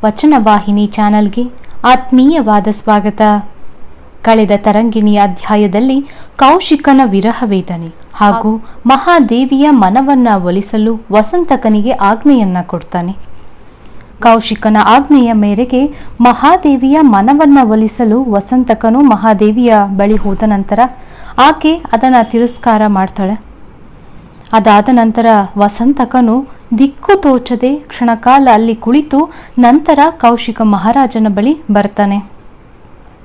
ವಚನವಾಹಿನಿ ಚಾನೆಲ್ಗೆ ಆತ್ಮೀಯವಾದ ಸ್ವಾಗತ. ಕಳೆದ ತರಂಗಿಣಿಯ ಅಧ್ಯಾಯದಲ್ಲಿ ಕೌಶಿಕನ ವಿರಹ ವೇದನೆ ಹಾಗೂ ಮಹಾದೇವಿಯ ಮನವನ್ನ ಒಲಿಸಲು ವಸಂತಕನಿಗೆ ಆಜ್ಞೆಯನ್ನ ಕೊಡ್ತಾನೆ. ಕೌಶಿಕನ ಆಜ್ಞೆಯ ಮೇರೆಗೆ ಮಹಾದೇವಿಯ ಮನವನ್ನ ಒಲಿಸಲು ವಸಂತಕನು ಮಹಾದೇವಿಯ ಬಳಿ ಹೋದ ನಂತರ ಆಕೆ ಅದನ್ನ ತಿರಸ್ಕಾರ ಮಾಡ್ತಾಳೆ. ಅದಾದ ನಂತರ ವಸಂತಕನು ದಿಕ್ಕು ತೋಚದೆ ಕ್ಷಣಕಾಲ ಅಲ್ಲಿ ಕುಳಿತು ನಂತರ ಕೌಶಿಕ ಮಹಾರಾಜನ ಬಳಿ ಬರ್ತಾನೆ.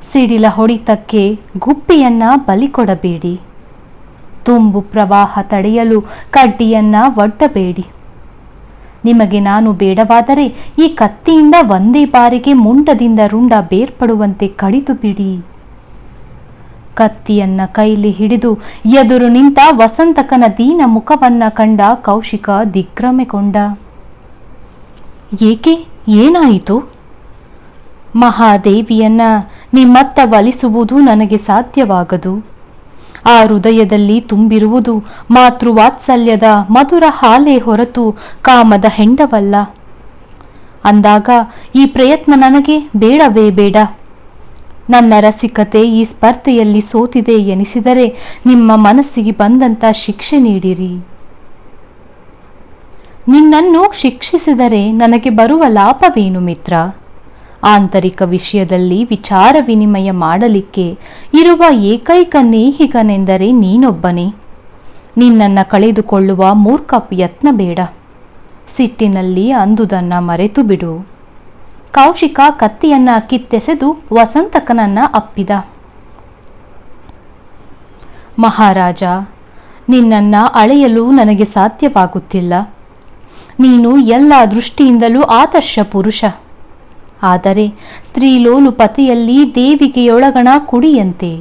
ಸಿಡಿಲ ಹೊಡಿತಕ್ಕೆ ಗುಬ್ಬಿಯನ್ನ ಬಲಿ ಕೊಡಬೇಡಿ, ತುಂಬು ಪ್ರವಾಹ ತಡೆಯಲು ಕಡ್ಡಿಯನ್ನ ಒಡ್ಡಬೇಡಿ. ನಿಮಗೆ ನಾನು ಬೇಡವಾದರೆ ಈ ಕತ್ತಿಯಿಂದ ಒಂದೇ ಬಾರಿಗೆ ಮುಂಡದಿಂದ ರುಂಡ ಬೇರ್ಪಡುವಂತೆ ಕಡಿದು ಬಿಡಿ. ಕತ್ತಿಯನ್ನ ಕೈಲಿ ಹಿಡಿದು ಎದುರು ನಿಂತ ವಸಂತಕನ ದೀನ ಮುಖವನ್ನ ಕಂಡ ಕೌಶಿಕ ದಿಗ್ಭ್ರಮೆಗೊಂಡ. ಏಕೆ, ಏನಾಯಿತು? ಮಹಾದೇವಿಯನ್ನ ನಿಮ್ಮತ್ತ ಒಲಿಸುವುದು ನನಗೆ ಸಾಧ್ಯವಾಗದು. ಆ ಹೃದಯದಲ್ಲಿ ತುಂಬಿರುವುದು ಮಾತೃವಾತ್ಸಲ್ಯದ ಮಧುರ ಹಾಲೆ ಹೊರತು ಕಾಮದ ಹೆಂಡವಲ್ಲ. ಅಂದಾಗ ಈ ಪ್ರಯತ್ನ ನನಗೆ ಬೇಡವೇ ಬೇಡ. ನನ್ನ ರಸಿಕತೆ ಈ ಸ್ಪರ್ಧೆಯಲ್ಲಿ ಸೋತಿದೆ ಎನಿಸಿದರೆ ನಿಮ್ಮ ಮನಸ್ಸಿಗೆ ಬಂದಂತ ಶಿಕ್ಷೆ ನೀಡಿರಿ. ನಿನ್ನನ್ನು ಶಿಕ್ಷಿಸಿದರೆ ನನಗೆ ಬರುವ ಲಾಭವೇನು ಮಿತ್ರ? ಆಂತರಿಕ ವಿಷಯದಲ್ಲಿ ವಿಚಾರ ವಿನಿಮಯ ಮಾಡಲಿಕ್ಕೆ ಇರುವ ಏಕೈಕ ನೇಹಿಗನೆಂದರೆ ನೀನೊಬ್ಬನೇ. ನಿನ್ನನ್ನು ಕಳೆದುಕೊಳ್ಳುವ ಮೂರ್ಖ ಯತ್ನ ಬೇಡ. ಸಿಟ್ಟಿನಲ್ಲಿ ಅಂದುದನ್ನ ಮರೆತು ಬಿಡು. ಕೌಶಿಕ ಕತ್ತಿಯನ್ನ ಕಿತ್ತೆಸೆದು ವಸಂತಕನನ್ನ ಅಪ್ಪಿದ. ಮಹಾರಾಜ, ನಿನ್ನನ್ನ ಅಳೆಯಲು ನನಗೆ ಸಾಧ್ಯವಾಗುತ್ತಿಲ್ಲ. ನೀನು ಎಲ್ಲ ದೃಷ್ಟಿಯಿಂದಲೂ ಆದರ್ಶ ಪುರುಷ. ಆದರೆ ಸ್ತ್ರೀಲೋಲುಪತೆಯಲ್ಲಿ ದೇವಿಗೆಯೊಳಗಣ ಕುಡಿಯಂತೆ,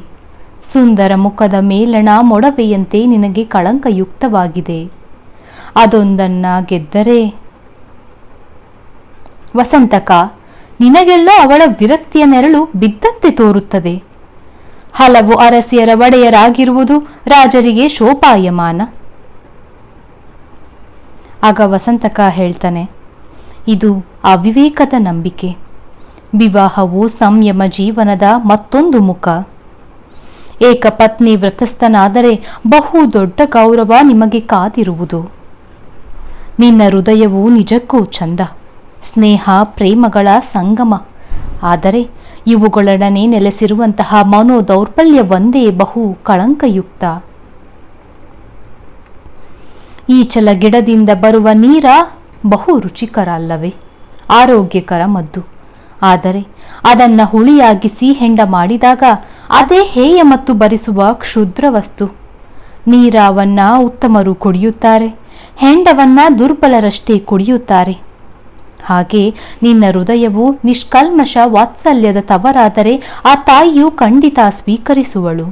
ಸುಂದರ ಮುಖದ ಮೇಲಣ ಮೊಡವೆಯಂತೆ ನಿನಗೆ ಕಳಂಕಯುಕ್ತವಾಗಿದೆ. ಅದೊಂದನ್ನ ಗೆದ್ದರೆ. ವಸಂತಕ, ನಿನಗೆಲ್ಲ ಅವಳ ವಿರಕ್ತಿಯ ನೆರಳು ಬಿದ್ದಂತೆ ತೋರುತ್ತದೆ. ಹಲವು ಅರಸಿಯರ ಒಡೆಯರಾಗಿರುವುದು ರಾಜರಿಗೆ ಶೋಭಾಯಮಾನ. ಆಗ ವಸಂತಕ ಹೇಳ್ತಾನೆ, ಇದು ಅವಿವೇಕದ ನಂಬಿಕೆ. ವಿವಾಹವು ಸಂಯಮ ಜೀವನದ ಮತ್ತೊಂದು ಮುಖ. ಏಕಪತ್ನಿ ವ್ರತಸ್ಥನಾದರೆ ಬಹು ದೊಡ್ಡ ಗೌರವ ನಿಮಗೆ ಕಾದಿರುವುದು. ನಿನ್ನ ಹೃದಯವು ನಿಜಕ್ಕೂ ಚಂದ, ಸ್ನೇಹ ಪ್ರೇಮಗಳ ಸಂಗಮ. ಆದರೆ ಇವುಗಳೊಡನೆ ನೆಲೆಸಿರುವಂತಹ ಮನೋ ದೌರ್ಬಲ್ಯ ಒಂದೇ ಬಹು ಕಳಂಕಯುಕ್ತ. ಈಚಲ ಗಿಡದಿಂದ ಬರುವ ನೀರ ಬಹು ರುಚಿಕರ ಅಲ್ಲವೇ, ಆರೋಗ್ಯಕರ ಮದ್ದು. ಆದರೆ ಅದನ್ನ ಹುಳಿಯಾಗಿಸಿ ಹೆಂಡ ಮಾಡಿದಾಗ ಅದೇ ಹೇಯ ಮತ್ತು ಬರಿಸುವ ಕ್ಷುದ್ರ ವಸ್ತು. ನೀರವನ್ನ ಉತ್ತಮರು ಕುಡಿಯುತ್ತಾರೆ, ಹೆಂಡವನ್ನ ದುರ್ಬಲರಷ್ಟೇ ಕುಡಿಯುತ್ತಾರೆ. ಹಾಗೆ ನಿನ್ನ ಹೃದಯವು ನಿಷ್ಕಲ್ಮಶ ವಾತ್ಸಲ್ಯದ ತವರಾದರೆ ಆ ತಾಯಿಯು ಖಂಡಿತ ಸ್ವೀಕರಿಸುವಳು.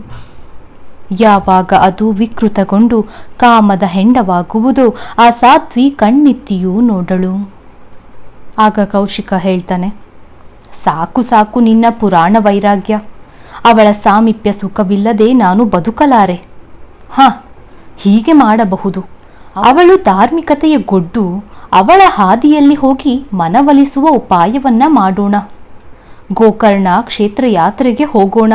ಯಾವಾಗ ಅದು ವಿಕೃತಗೊಂಡು ಕಾಮದ ಹೆಂಡವಾಗುವುದೋ ಆ ಸಾಧ್ವಿ ಕಣ್ಣಿತ್ತಿಯೂ ನೋಡಳು. ಆಗ ಕೌಶಿಕ ಹೇಳ್ತಾನೆ, ಸಾಕು ಸಾಕು ನಿನ್ನ ಪುರಾಣ ವೈರಾಗ್ಯ. ಅವಳ ಸಾಮೀಪ್ಯ ಸುಖವಿಲ್ಲದೆ ನಾನು ಬದುಕಲಾರೆ. ಹೀಗೆ ಮಾಡಬಹುದು. ಅವಳು ಧಾರ್ಮಿಕತೆಯ ಗೊಡ್ಡು. ಅವಳ ಹಾದಿಯಲ್ಲಿ ಹೋಗಿ ಮನವೊಲಿಸುವ ಉಪಾಯವನ್ನ ಮಾಡೋಣ. ಗೋಕರ್ಣ ಕ್ಷೇತ್ರ ಯಾತ್ರೆಗೆ ಹೋಗೋಣ.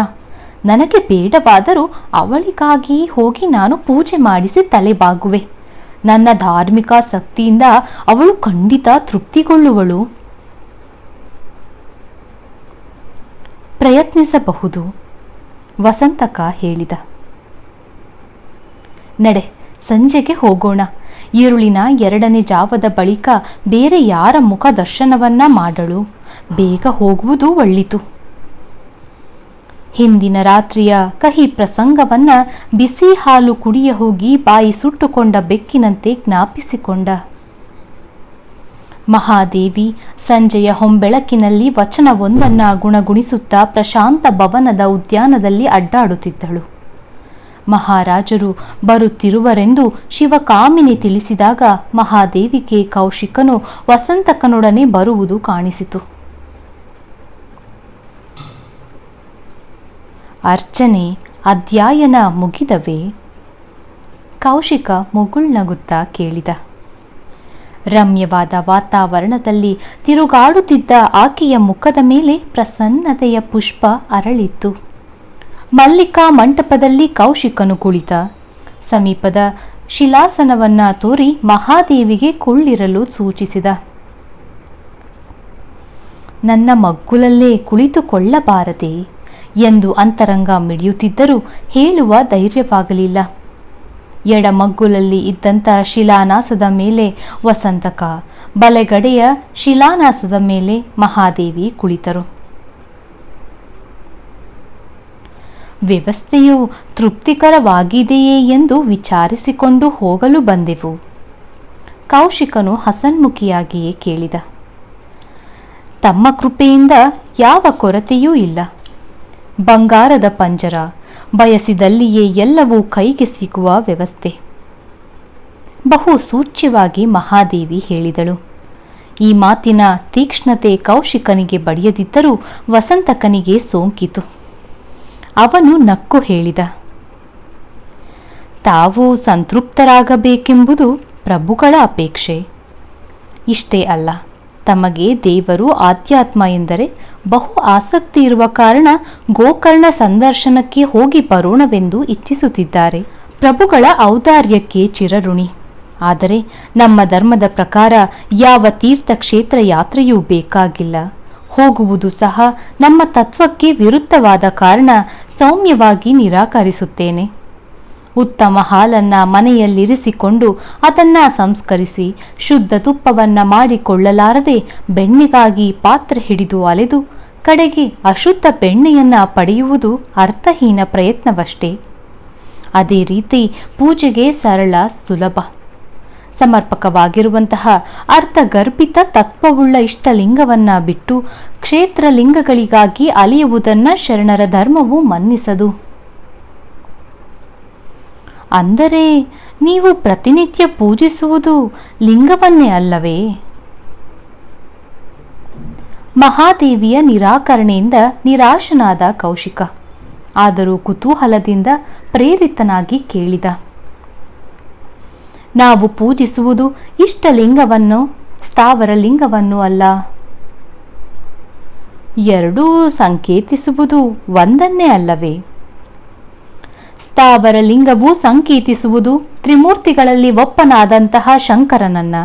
ನನಗೆ ಬೇಡವಾದರೂ ಅವಳಿಗಾಗಿ ಹೋಗಿ ನಾನು ಪೂಜೆ ಮಾಡಿಸಿ ತಲೆಬಾಗುವೆ. ನನ್ನ ಧಾರ್ಮಿಕಾಸಕ್ತಿಯಿಂದ ಅವಳು ಖಂಡಿತ ತೃಪ್ತಿಗೊಳ್ಳುವಳು. ಪ್ರಯತ್ನಿಸಬಹುದು, ವಸಂತಕ ಹೇಳಿದ. ನಡೆ, ಸಂಜೆಗೆ ಹೋಗೋಣ. ಈರುಳಿನ 2ನೇ ಜಾವದ ಬಳಿಕ ಬೇರೆ ಯಾರ ಮುಖ ದರ್ಶನವನ್ನ ಮಾಡಲು ಬೇಗ ಹೋಗುವುದು ಒಳ್ಳಿತು. ಹಿಂದಿನ ರಾತ್ರಿಯ ಕಹಿ ಪ್ರಸಂಗವನ್ನ ಬಿಸಿ ಹಾಲು ಕುಡಿಯ ಹೋಗಿ ಬಾಯಿ ಸುಟ್ಟುಕೊಂಡ ಬೆಕ್ಕಿನಂತೆ ಜ್ಞಾಪಿಸಿಕೊಂಡ. ಮಹಾದೇವಿ ಸಂಜೆಯ ಹೊಂಬೆಳಕಿನಲ್ಲಿ ವಚನವೊಂದನ್ನ ಗುಣಗುಣಿಸುತ್ತಾ ಪ್ರಶಾಂತ ಭವನದ ಉದ್ಯಾನದಲ್ಲಿ ಅಡ್ಡಾಡುತ್ತಿದ್ದಳು. ಮಹಾರಾಜರು ಬರುತ್ತಿರುವರೆಂದು ಶಿವಕಾಮಿನಿ ತಿಳಿಸಿದಾಗ ಮಹಾದೇವಿಗೆ ಕೌಶಿಕನು ವಸಂತಕನೊಡನೆ ಬರುವುದು ಕಾಣಿಸಿತು. ಅರ್ಚನೆ ಅಧ್ಯಯನ ಮುಗಿದವೇ? ಕೌಶಿಕ ಮುಗುಳ್ನಗುತ್ತಾ ಕೇಳಿದ. ರಮ್ಯವಾದ ವಾತಾವರಣದಲ್ಲಿ ತಿರುಗಾಡುತ್ತಿದ್ದ ಆಕೆಯ ಮುಖದ ಮೇಲೆ ಪ್ರಸನ್ನತೆಯ ಪುಷ್ಪ ಅರಳಿತ್ತು. ಮಲ್ಲಿಕಾ ಮಂಟಪದಲ್ಲಿ ಕೌಶಿಕನು ಕುಳಿತ. ಸಮೀಪದ ಶಿಲಾಸನವನ್ನ ತೋರಿ ಮಹಾದೇವಿಗೆ ಕುಳ್ಳಿರಲು ಸೂಚಿಸಿದ. ನನ್ನ ಮಗ್ಗುಲಲ್ಲೇ ಕುಳಿತುಕೊಳ್ಳಬಾರದೆ ಎಂದು ಅಂತರಂಗ ಮಿಡಿಯುತ್ತಿದ್ದರೂ ಹೇಳುವ ಧೈರ್ಯವಾಗಲಿಲ್ಲ. ಎಡಮಗ್ಗುಲಲ್ಲಿ ಇದ್ದಂಥ ಶಿಲಾನಾಸದ ಮೇಲೆ ವಸಂತಕ, ಬಲೆಗಡೆಯ ಶಿಲಾನಾಸದ ಮೇಲೆ ಮಹಾದೇವಿ ಕುಳಿತರು. ವ್ಯವಸ್ಥೆಯು ತೃಪ್ತಿಕರವಾಗಿದೆಯೇ ಎಂದು ವಿಚಾರಿಸಿಕೊಂಡು ಹೋಗಲು ಬಂದೆವು. ಕೌಶಿಕನು ಹಸನ್ಮುಖಿಯಾಗಿಯೇ ಕೇಳಿದ. ತಮ್ಮ ಕೃಪೆಯಿಂದ ಯಾವ ಕೊರತೆಯೂ ಇಲ್ಲ. ಬಂಗಾರದ ಪಂಜರ, ಬಯಸಿದಲ್ಲಿಯೇ ಎಲ್ಲವೂ ಕೈಗೆ ಸಿಗುವ ವ್ಯವಸ್ಥೆ. ಬಹು ಸೂಚ್ಯವಾಗಿ ಮಹಾದೇವಿ ಹೇಳಿದಳು. ಈ ಮಾತಿನ ತೀಕ್ಷ್ಣತೆ ಕೌಶಿಕನಿಗೆ ಬಡಿಯದಿದ್ದರೂ ವಸಂತಕನಿಗೆ ಸೋಂಕಿತು. ಅವನು ನಕ್ಕು ಹೇಳಿದ. ತಾವು ಸಂತೃಪ್ತರಾಗಬೇಕೆಂಬುದು ಪ್ರಭುಗಳ ಅಪೇಕ್ಷೆ. ಇಷ್ಟೇ ಅಲ್ಲ, ತಮಗೆ ದೇವರು ಆಧ್ಯಾತ್ಮ ಎಂದರೆ ಬಹು ಆಸಕ್ತಿ ಇರುವ ಕಾರಣ ಗೋಕರ್ಣ ಸಂದರ್ಶನಕ್ಕೆ ಹೋಗಿ ಬರೋಣವೆಂದು ಇಚ್ಛಿಸುತ್ತಿದ್ದಾರೆ. ಪ್ರಭುಗಳ ಔದಾರ್ಯಕ್ಕೆ ಚಿರಋಣಿ. ಆದರೆ ನಮ್ಮ ಧರ್ಮದ ಪ್ರಕಾರ ಯಾವ ತೀರ್ಥಕ್ಷೇತ್ರ ಯಾತ್ರೆಯೂ ಬೇಕಾಗಿಲ್ಲ. ಹೋಗುವುದು ಸಹ ನಮ್ಮ ತತ್ವಕ್ಕೆ ವಿರುದ್ಧವಾದ ಕಾರಣ ಸೌಮ್ಯವಾಗಿ ನಿರಾಕರಿಸುತ್ತೇನೆ. ಉತ್ತಮ ಹಾಲನ್ನ ಮನೆಯಲ್ಲಿರಿಸಿಕೊಂಡು ಅದನ್ನ ಸಂಸ್ಕರಿಸಿ ಶುದ್ಧ ತುಪ್ಪವನ್ನ ಮಾಡಿಕೊಳ್ಳಲಾರದೆ ಬೆಣ್ಣೆಗಾಗಿ ಪಾತ್ರೆ ಹಿಡಿದು ಅಲೆದು ಕಡೆಗೆ ಅಶುದ್ಧ ಬೆಣ್ಣೆಯನ್ನ ಪಡೆಯುವುದು ಅರ್ಥಹೀನ ಪ್ರಯತ್ನವಷ್ಟೇ. ಅದೇ ರೀತಿ ಪೂಜೆಗೆ ಸರಳ, ಸುಲಭ, ಸಮರ್ಪಕವಾಗಿರುವಂತಹ ಅರ್ಥಗರ್ಭಿತ ತತ್ವವುಳ್ಳ ಇಷ್ಟಲಿಂಗವನ್ನ ಬಿಟ್ಟು ಕ್ಷೇತ್ರಲಿಂಗಗಳಿಗಾಗಿ ಅಲೆಯುವುದನ್ನ ಶರಣರ ಧರ್ಮವು ಮನ್ನಿಸದು. ಅಂದರೆ ನೀವು ಪ್ರತಿನಿತ್ಯ ಪೂಜಿಸುವುದು ಲಿಂಗವನ್ನೇ ಅಲ್ಲವೇ? ಮಹಾದೇವಿಯ ನಿರಾಕರಣೆಯಿಂದ ನಿರಾಶನಾದ ಕೌಶಿಕ ಆದರೂ ಕುತೂಹಲದಿಂದ ಪ್ರೇರಿತನಾಗಿ ಕೇಳಿದ. ನಾವು ಪೂಜಿಸುವುದು ಇಷ್ಟಲಿಂಗವನ್ನು, ಸ್ಥಾವರ ಲಿಂಗವನ್ನು ಅಲ್ಲ. ಎರಡೂ ಸಂಕೇತಿಸುವುದು ಒಂದನ್ನೇ ಅಲ್ಲವೇ? ಸ್ಥಾವರ ಲಿಂಗವು ಸಂಕೇತಿಸುವುದು ತ್ರಿಮೂರ್ತಿಗಳಲ್ಲಿ ಒಪ್ಪನಾದಂತಹ ಶಂಕರನನ್ನ,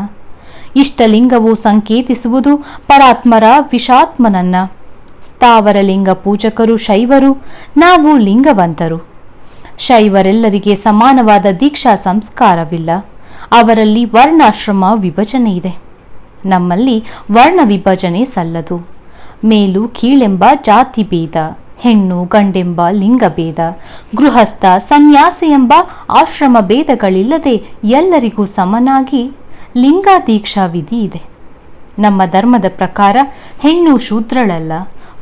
ಇಷ್ಟಲಿಂಗವು ಸಂಕೇತಿಸುವುದು ಪರಾತ್ಮರ ವಿಷಾತ್ಮನನ್ನ. ಸ್ಥಾವರ ಲಿಂಗ ಪೂಜಕರು ಶೈವರು, ನಾವು ಲಿಂಗವಂತರು. ಶೈವರೆಲ್ಲರಿಗೆ ಸಮಾನವಾದ ದೀಕ್ಷಾ ಸಂಸ್ಕಾರವಿಲ್ಲ. ಅವರಲ್ಲಿ ವರ್ಣಾಶ್ರಮ ವಿಭಜನೆ ಇದೆ. ನಮ್ಮಲ್ಲಿ ವರ್ಣ ವಿಭಜನೆ ಸಲ್ಲದು. ಮೇಲು ಕೀಳೆಂಬ ಜಾತಿ ಭೇದ, ಹೆಣ್ಣು ಗಂಡೆಂಬ ಲಿಂಗಭೇದ, ಗೃಹಸ್ಥ ಸನ್ಯಾಸಿ ಎಂಬ ಆಶ್ರಮ ಭೇದಗಳಿಲ್ಲದೆ ಎಲ್ಲರಿಗೂ ಸಮನಾಗಿ ಲಿಂಗ ದೀಕ್ಷಾ ವಿಧಿ ಇದೆ. ನಮ್ಮ ಧರ್ಮದ ಪ್ರಕಾರ ಹೆಣ್ಣು ಶೂದ್ರಳಲ್ಲ,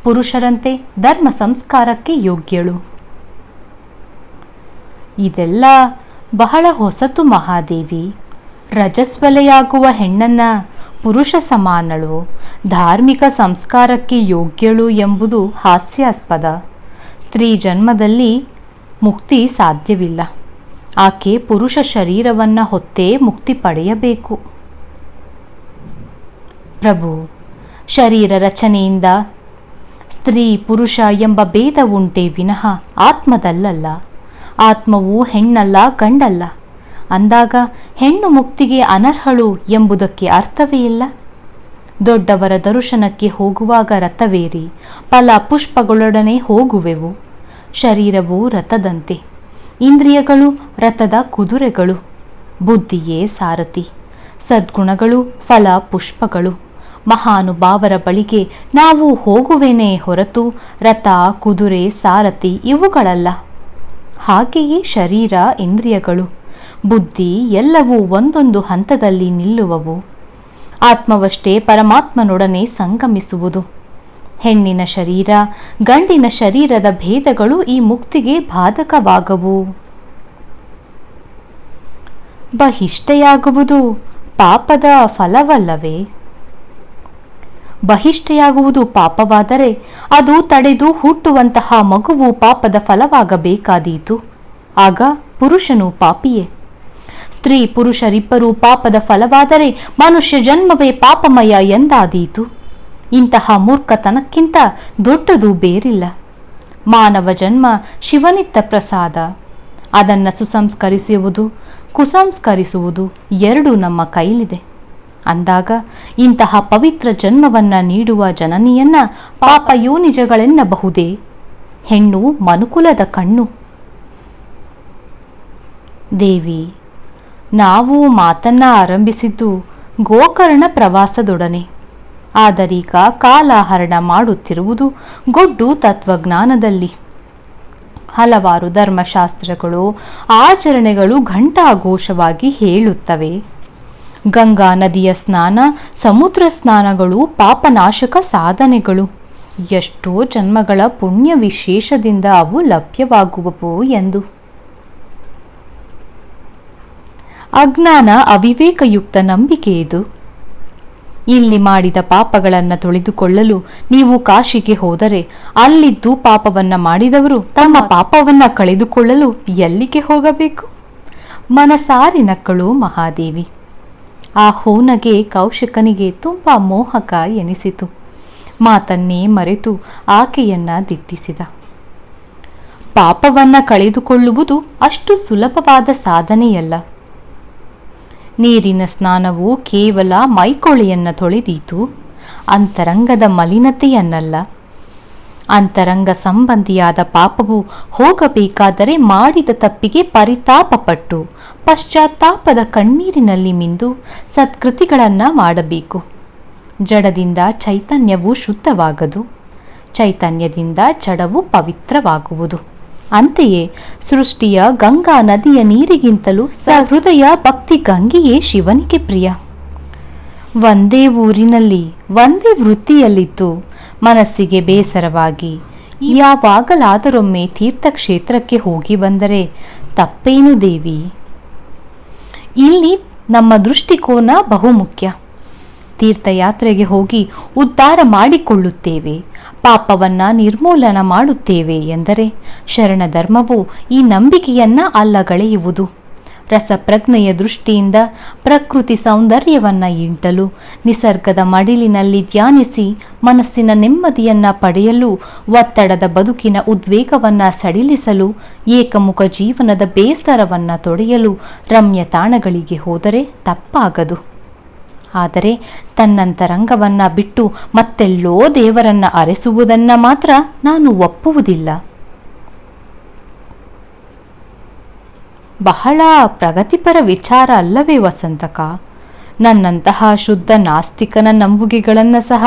ಪುರುಷರಂತೆ ಧರ್ಮ ಸಂಸ್ಕಾರಕ್ಕೆ ಯೋಗ್ಯಳು. ಇದೆಲ್ಲ ಬಹಳ ಹೊಸತು ಮಹಾದೇವಿ. ರಜಸ್ವಲೆಯಾಗುವ ಹೆಣ್ಣನ್ನ ಪುರುಷ ಸಮಾನಳು, ಧಾರ್ಮಿಕ ಸಂಸ್ಕಾರಕ್ಕೆ ಯೋಗ್ಯಳು ಎಂಬುದು ಹಾಸ್ಯಾಸ್ಪದ. ಸ್ತ್ರೀ ಜನ್ಮದಲ್ಲಿ ಮುಕ್ತಿ ಸಾಧ್ಯವಿಲ್ಲ. ಆಕೆ ಪುರುಷ ಶರೀರವನ್ನ ಹೊತ್ತೇ ಮುಕ್ತಿ ಪಡೆಯಬೇಕು. ಪ್ರಭು, ಶರೀರ ರಚನೆಯಿಂದ ಸ್ತ್ರೀ ಪುರುಷ ಎಂಬ ಭೇದ ಉಂಟೆ ವಿನಃ ಆತ್ಮದಲ್ಲಲ್ಲ. ಆತ್ಮವು ಹೆಣ್ಣಲ್ಲ, ಗಂಡಲ್ಲ. ಅಂದಾಗ ಹೆಣ್ಣು ಮುಕ್ತಿಗೆ ಅನರ್ಹಳು ಎಂಬುದಕ್ಕೆ ಅರ್ಥವೇ ಇಲ್ಲ. ದೊಡ್ಡವರ ದರ್ಶನಕ್ಕೆ ಹೋಗುವಾಗ ರಥವೇರಿ ಫಲ ಪುಷ್ಪಗಳೊಡನೆ ಹೋಗುವೆವು. ಶರೀರವು ರಥದಂತೆ, ಇಂದ್ರಿಯಗಳು ರಥದ ಕುದುರೆಗಳು, ಬುದ್ಧಿಯೇ ಸಾರಥಿ. ಸದ್ಗುಣಗಳು ಫಲ ಪುಷ್ಪಗಳು. ಮಹಾನುಭಾವರ ಬಳಿಗೆ ನಾವು ಹೋಗುವೆನೇ ಹೊರತು ರಥ, ಕುದುರೆ, ಸಾರಥಿ ಇವುಗಳಲ್ಲ. ಹಾಗೆಯೇ ಶರೀರ, ಇಂದ್ರಿಯಗಳು, ಬುದ್ಧಿ ಎಲ್ಲವೂ ಒಂದೊಂದು ಹಂತದಲ್ಲಿ ನಿಲ್ಲುವವು. ಆತ್ಮವಷ್ಟೇ ಪರಮಾತ್ಮನೊಡನೆ ಸಂಗಮಿಸುವುದು. ಹೆಣ್ಣಿನ ಶರೀರ, ಗಂಡಿನ ಶರೀರದ ಭೇದಗಳು ಈ ಮುಕ್ತಿಗೆ ಬಾಧಕವಾಗವು. ಬಹಿಷ್ಠೆಯಾಗುವುದು ಪಾಪದ ಫಲವಲ್ಲವೇ? ಬಹಿಷ್ಠೆಯಾಗುವುದು ಪಾಪವಾದರೆ ಅದು ತಡೆದು ಹುಟ್ಟುವಂತಹ ಮಗುವು ಪಾಪದ ಫಲವಾಗಬೇಕಾದೀತು. ಆಗ ಪುರುಷನು ಪಾಪಿಯೇ. ಸ್ತ್ರೀ ಪುರುಷರಿಬ್ಬರೂ ಪಾಪದ ಫಲವಾದರೆ ಮನುಷ್ಯ ಜನ್ಮವೇ ಪಾಪಮಯ ಎಂದಾದೀತು. ಇಂತಹ ಮೂರ್ಖತನಕ್ಕಿಂತ ದೊಡ್ಡದು ಬೇರಿಲ್ಲ. ಮಾನವ ಜನ್ಮ ಶಿವನಿತ್ತ ಪ್ರಸಾದ. ಅದನ್ನ ಸುಸಂಸ್ಕರಿಸುವುದು ಕುಸಂಸ್ಕರಿಸುವುದು ಎರಡೂ ನಮ್ಮ ಕೈಲಿದೆ. ಅಂದಾಗ ಇಂತಹ ಪವಿತ್ರ ಜನ್ಮವನ್ನ ನೀಡುವ ಜನನಿಯನ್ನ ಪಾಪ ಯೋನಿಜಗಳೆನ್ನಬಹುದೇ? ಹೆಣ್ಣು ಮನುಕುಲದ ಕಣ್ಣು. ದೇವಿ, ನಾವು ಮಾತನ್ನ ಆರಂಭಿಸಿದ್ದು ಗೋಕರ್ಣ ಪ್ರವಾಸದೊಡನೆ. ಆದರೀಗ ಕಾಲಹರಣ ಮಾಡುತ್ತಿರುವುದು ಗೊಡ್ಡು ತತ್ವಜ್ಞಾನದಲ್ಲಿ. ಹಲವಾರು ಧರ್ಮಶಾಸ್ತ್ರಗಳು ಆಚರಣೆಗಳು ಘಂಟಾಘೋಷವಾಗಿ ಹೇಳುತ್ತವೆ. ಗಂಗಾ ನದಿಯ ಸ್ನಾನ, ಸಮುದ್ರ ಸ್ನಾನಗಳು ಪಾಪನಾಶಕ ಸಾಧನೆಗಳು. ಎಷ್ಟೋ ಜನ್ಮಗಳ ಪುಣ್ಯ ವಿಶೇಷದಿಂದ ಅವು ಲಭ್ಯವಾಗುವವು ಎಂದು. ಅಜ್ಞಾನ, ಅವಿವೇಕಯುಕ್ತ ನಂಬಿಕೆ ಇದು. ಇಲ್ಲಿ ಮಾಡಿದ ಪಾಪಗಳನ್ನ ತೊಳೆದುಕೊಳ್ಳಲು ನೀವು ಕಾಶಿಗೆ ಹೋದರೆ ಅಲ್ಲಿದ್ದು ಪಾಪವನ್ನ ಮಾಡಿದವರು ತಮ್ಮ ಪಾಪವನ್ನ ಕಳೆದುಕೊಳ್ಳಲು ಎಲ್ಲಿಗೆ ಹೋಗಬೇಕು? ಮನಸಾರಿ ನಕ್ಕಳು ಮಹಾದೇವಿ. ಆ ಹೂನಗೆ ಕೌಶಿಕನಿಗೆ ತುಂಬಾ ಮೋಹಕ ಎನಿಸಿತು. ಮಾತನ್ನೇ ಮರೆತು ಆಕೆಯನ್ನ ದಿಟ್ಟಿಸಿದ. ಪಾಪವನ್ನ ಕಳೆದುಕೊಳ್ಳುವುದು ಅಷ್ಟು ಸುಲಭವಾದ ಸಾಧನೆಯಲ್ಲ. ನೀರಿನ ಸ್ನಾನವು ಕೇವಲ ಮೈಕೊಳೆಯನ್ನ ತೊಳೆದೀತು, ಅಂತರಂಗದ ಮಲಿನತೆಯನ್ನಲ್ಲ. ಅಂತರಂಗ ಸಂಬಂಧಿಯಾದ ಪಾಪವು ಹೋಗಬೇಕಾದರೆ ಮಾಡಿದ ತಪ್ಪಿಗೆ ಪರಿತಾಪಪಟ್ಟು ಪಶ್ಚಾತ್ತಾಪದ ಕಣ್ಣೀರಿನಲ್ಲಿ ಮಿಂದು ಸತ್ಕೃತಿಗಳನ್ನ ಮಾಡಬೇಕು. ಜಡದಿಂದ ಚೈತನ್ಯವು ಶುದ್ಧವಾಗದು, ಚೈತನ್ಯದಿಂದ ಜಡವು ಪವಿತ್ರವಾಗುವುದು. ಅಂತೆಯೇ ಸೃಷ್ಟಿಯ ಗಂಗಾ ನದಿಯ ನೀರಿಗಿಂತಲೂ ಸಹೃದಯ ಭಕ್ತಿ ಗಂಗೆಯೇ ಶಿವನಿಗೆ ಪ್ರಿಯ. ಒಂದೇ ಊರಿನಲ್ಲಿ ಒಂದೇ ವೃತ್ತಿಯಲ್ಲಿದ್ದು ಮನಸ್ಸಿಗೆ ಬೇಸರವಾಗಿ ಯಾವಾಗಲಾದರೊಮ್ಮೆ ತೀರ್ಥಕ್ಷೇತ್ರಕ್ಕೆ ಹೋಗಿ ಬಂದರೆ ತಪ್ಪೇನು ದೇವಿ? ಇಲ್ಲಿ ನಮ್ಮ ದೃಷ್ಟಿಕೋನ ಬಹುಮುಖ್ಯ. ತೀರ್ಥಯಾತ್ರೆಗೆ ಹೋಗಿ ಉದ್ಧಾರ ಮಾಡಿಕೊಳ್ಳುತ್ತೇವೆ, ಪಾಪವನ್ನ ನಿರ್ಮೂಲನ ಮಾಡುತ್ತೇವೆ ಎಂದರೆ ಶರಣ ಧರ್ಮವು ಈ ನಂಬಿಕೆಯನ್ನ ಅಲ್ಲಗಳೆಯುವುದು. ರಸಪ್ರಜ್ಞೆಯ ದೃಷ್ಟಿಯಿಂದ ಪ್ರಕೃತಿ ಸೌಂದರ್ಯವನ್ನ ಇಂಟಲು, ನಿಸರ್ಗದ ಮಡಿಲಿನಲ್ಲಿ ಧ್ಯಾನಿಸಿ ಮನಸ್ಸಿನ ನೆಮ್ಮದಿಯನ್ನ ಪಡೆಯಲು, ಒತ್ತಡದ ಬದುಕಿನ ಉದ್ವೇಗವನ್ನ ಸಡಿಲಿಸಲು, ಏಕಮುಖ ಜೀವನದ ಬೇಸರವನ್ನ ತೊಡೆಯಲು ರಮ್ಯ ತಾಣಗಳಿಗೆ ಹೋದರೆ ತಪ್ಪಾಗದು. ಆದರೆ ತನ್ನಂತರಂಗವನ್ನ ಬಿಟ್ಟು ಮತ್ತೆಲ್ಲೋ ದೇವರನ್ನ ಅರೆಸುವುದನ್ನ ಮಾತ್ರ ನಾನು ಒಪ್ಪುವುದಿಲ್ಲ. ಬಹಳ ಪ್ರಗತಿಪರ ವಿಚಾರ ಅಲ್ಲವೇ ವಸಂತಕ? ನನ್ನಂತಹ ಶುದ್ಧ ನಾಸ್ತಿಕನ ನಂಬುಗೆಗಳನ್ನ ಸಹ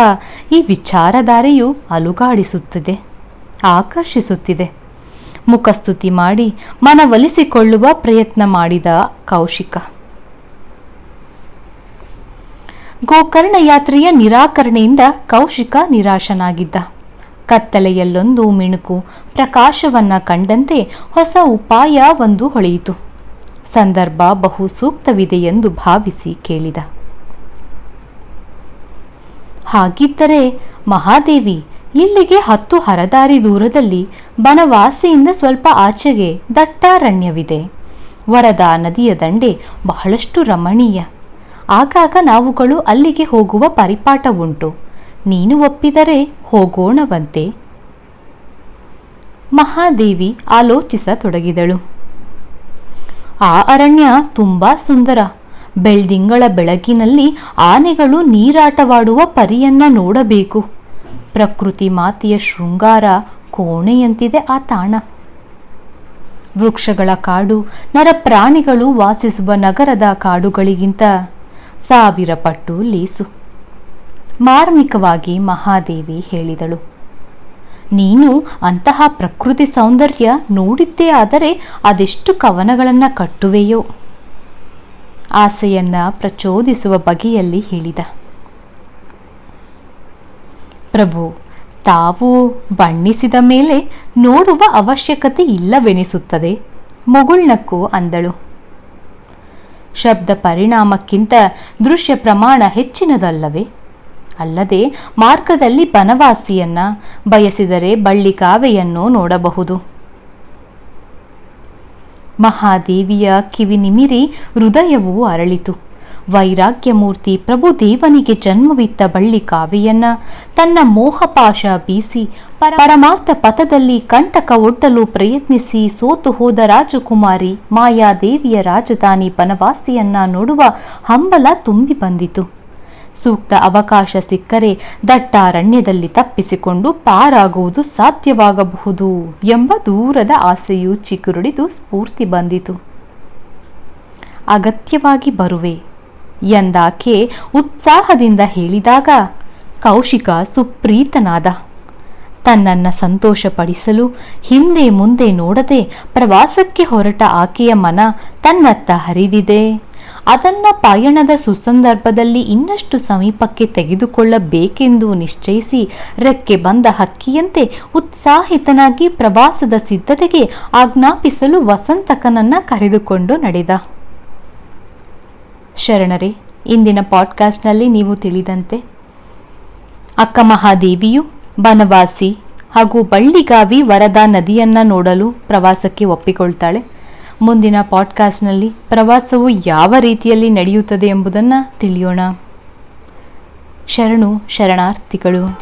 ಈ ವಿಚಾರಧಾರೆಯು ಅಲುಗಾಡಿಸುತ್ತಿದೆ, ಆಕರ್ಷಿಸುತ್ತಿದೆ. ಮುಖಸ್ತುತಿ ಮಾಡಿ ಮನವೊಲಿಸಿಕೊಳ್ಳುವ ಪ್ರಯತ್ನ ಮಾಡಿದ ಕೌಶಿಕ. ಗೋಕರ್ಣ ಯಾತ್ರೆಯ ನಿರಾಕರಣೆಯಿಂದ ಕೌಶಿಕ ನಿರಾಶನಾಗಿದ್ದ. ಕತ್ತಲೆಯಲ್ಲೊಂದು ಮಿಣುಕು ಪ್ರಕಾಶವನ್ನ ಕಂಡಂತೆ ಹೊಸ ಉಪಾಯ ಒಂದು ಹೊಳೆಯಿತು. ಸಂದರ್ಭ ಬಹು ಸೂಕ್ತವಿದೆ ಎಂದು ಭಾವಿಸಿ ಕೇಳಿದ. ಹಾಗಿದ್ದರೆ ಮಹಾದೇವಿ, ಇಲ್ಲಿಗೆ 10 ಹರದಾರಿ ದೂರದಲ್ಲಿ ಬನವಾಸಿಯಿಂದ ಸ್ವಲ್ಪ ಆಚೆಗೆ ದಟ್ಟಾರಣ್ಯವಿದೆ. ವರದಾ ನದಿಯ ದಂಡೆ ಬಹಳಷ್ಟು ರಮಣೀಯ. ಆಗಾಗ ನಾವುಗಳು ಅಲ್ಲಿಗೆ ಹೋಗುವ ಪರಿಪಾಠ ಉಂಟು. ನೀನು ಒಪ್ಪಿದರೆ ಹೋಗೋಣವಂತೆ. ಮಹಾದೇವಿ ಆಲೋಚಿಸತೊಡಗಿದಳು. ಆ ಅರಣ್ಯ ತುಂಬಾ ಸುಂದರ. ಬೆಳ್ದಿಂಗಳ ಬೆಳಗಿನಲ್ಲಿ ಆನೆಗಳು ನೀರಾಟವಾಡುವ ಪರಿಯನ್ನ ನೋಡಬೇಕು. ಪ್ರಕೃತಿ ಮಾತೆಯ ಶೃಂಗಾರ ಕೋಣೆಯಂತಿದೆ ಆ ತಾಣ. ವೃಕ್ಷಗಳ ಕಾಡು ನರಪ್ರಾಣಿಗಳು ವಾಸಿಸುವ ನಗರದ ಕಾಡುಗಳಿಗಿಂತ 1000 ಪಟ್ಟು ಲೇಸು. ಮಾರ್ಮಿಕವಾಗಿ ಮಹಾದೇವಿ ಹೇಳಿದಳು. ನೀನು ಅಂತಹ ಪ್ರಕೃತಿ ಸೌಂದರ್ಯ ನೋಡಿದ್ದೇ ಆದರೆ ಅದೆಷ್ಟು ಕವನಗಳನ್ನ ಕಟ್ಟುವೆಯೋ? ಆಸೆಯನ್ನ ಪ್ರಚೋದಿಸುವ ಬಗೆಯಲ್ಲಿ ಹೇಳಿದ. ಪ್ರಭು, ತಾವು ಬಣ್ಣಿಸಿದ ಮೇಲೆ ನೋಡುವ ಅವಶ್ಯಕತೆ ಇಲ್ಲವೆನಿಸುತ್ತದೆ, ಮುಗುಳ್ನಕ್ಕೂ ಅಂದಳು. ಶಬ್ದ ಪರಿಣಾಮಕ್ಕಿಂತ ದೃಶ್ಯ ಪ್ರಮಾಣ ಹೆಚ್ಚಿನದಲ್ಲವೇ? ಅಲ್ಲದೆ ಮಾರ್ಗದಲ್ಲಿ ಬನವಾಸಿಯನ್ನ, ಬಯಸಿದರೆ ಬಳ್ಳಿಕಾವೆಯನ್ನು ನೋಡಬಹುದು. ಮಹಾದೇವಿಯ ಕಿವಿ ನಿಮಿರಿ ಹೃದಯವೂ ಅರಳಿತು. ವೈರಾಗ್ಯಮೂರ್ತಿ ಪ್ರಭುದೇವನಿಗೆ ಜನ್ಮವಿತ್ತ ಬಳ್ಳಿ ಕಾವ್ಯನ್ನ ತನ್ನ ಮೋಹಪಾಶ ಬೀಸಿ ಪರಮಾರ್ಥ ಪಥದಲ್ಲಿ ಕಂಟಕ ಒಡ್ಡಲು ಪ್ರಯತ್ನಿಸಿ ಸೋತು ಹೋದ ರಾಜಕುಮಾರಿ ಮಾಯಾದೇವಿಯ ರಾಜಧಾನಿ ಬನವಾಸಿಯನ್ನ ನೋಡುವ ಹಂಬಲ ತುಂಬಿ ಬಂದಿತು. ಸೂಕ್ತ ಅವಕಾಶ ಸಿಕ್ಕರೆ ದಟ್ಟಾರಣ್ಯದಲ್ಲಿ ತಪ್ಪಿಸಿಕೊಂಡು ಪಾರಾಗುವುದು ಸಾಧ್ಯವಾಗಬಹುದು ಎಂಬ ದೂರದ ಆಸೆಯು ಚಿಗುರುಡಿದು ಸ್ಫೂರ್ತಿ ಬಂದಿತು. ಅಗತ್ಯವಾಗಿ ಬರುವೆ ಎಂದಾಕೆ ಉತ್ಸಾಹದಿಂದ ಹೇಳಿದಾಗ ಕೌಶಿಕ ಸುಪ್ರೀತನಾದ. ತನ್ನನ್ನ ಸಂತೋಷಪಡಿಸಲು ಹಿಂದೆ ಮುಂದೆ ನೋಡದೆ ಪ್ರವಾಸಕ್ಕೆ ಹೊರಟ ಆಕೆಯ ಮನ ತನ್ನತ್ತ ಹರಿದಿದೆ. ಅದನ್ನ ಪಯಣದ ಸುಸಂದರ್ಭದಲ್ಲಿ ಇನ್ನಷ್ಟು ಸಮೀಪಕ್ಕೆ ತೆಗೆದುಕೊಳ್ಳಬೇಕೆಂದು ನಿಶ್ಚಯಿಸಿ ರೆಕ್ಕೆ ಬಂದ ಹಕ್ಕಿಯಂತೆ ಉತ್ಸಾಹಿತನಾಗಿ ಪ್ರವಾಸದ ಸಿದ್ಧತೆಗೆ ಆಜ್ಞಾಪಿಸಲು ವಸಂತಕನನ್ನ ಕರೆದುಕೊಂಡು ನಡೆದ. ಶರಣರೇ, ಇಂದಿನ ಪಾಡ್ಕಾಸ್ಟ್ನಲ್ಲಿ ನೀವು ತಿಳಿದಂತೆ ಅಕ್ಕ ಮಹಾದೇವಿಯು ಬನವಾಸಿ ಹಾಗೂ ಬಳ್ಳಿಗಾವಿ ವರದಾ ನದಿಯನ್ನ ನೋಡಲು ಪ್ರವಾಸಕ್ಕೆ ಒಪ್ಪಿಕೊಳ್ತಾಳೆ. ಮುಂದಿನ ಪಾಡ್ಕಾಸ್ಟ್ನಲ್ಲಿ ಪ್ರವಾಸವು ಯಾವ ರೀತಿಯಲ್ಲಿ ನಡೆಯುತ್ತದೆ ಎಂಬುದನ್ನು ತಿಳಿಯೋಣ. ಶರಣು ಶರಣಾರ್ಥಿಗಳು.